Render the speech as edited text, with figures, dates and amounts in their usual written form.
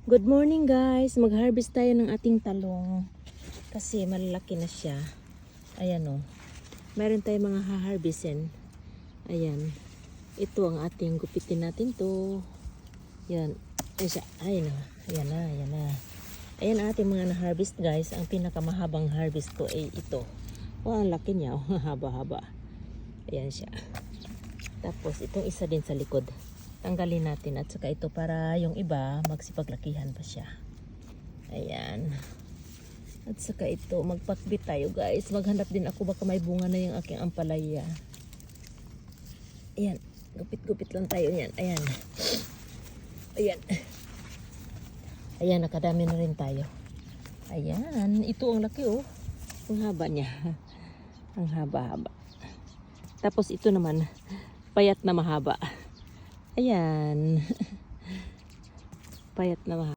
Good morning guys, mag-harvest tayo ng ating talong kasi malalaki na siya. Ayan o, meron tayong mga ha-harvestin. Ayan, ito ang ating gupitin natin to. Yan, ayan na, ayan na, ayan na. Ayan ang ating mga na-harvest guys. Ang pinakamahabang harvest ko ay ito. Oh, ang laki niya, oh, haba-haba. Ayan siya. Tapos itong isa din sa likod. Tanggalin natin at saka ito para yung iba magsipaglakihan pa siya. Ayan. At saka ito, magpakbit tayo guys. Maghanap din ako baka may bunga na yung aking ampalaya. Ayan. Gupit-gupit lang tayo yan. Ayan. Ayan. Ayan, nakadami na rin tayo. Ayan. Ito ang laki oh. Ang haba niya. Ang haba-haba. Tapos ito naman, payat na mahaba. Ayan. Payat na mahaba.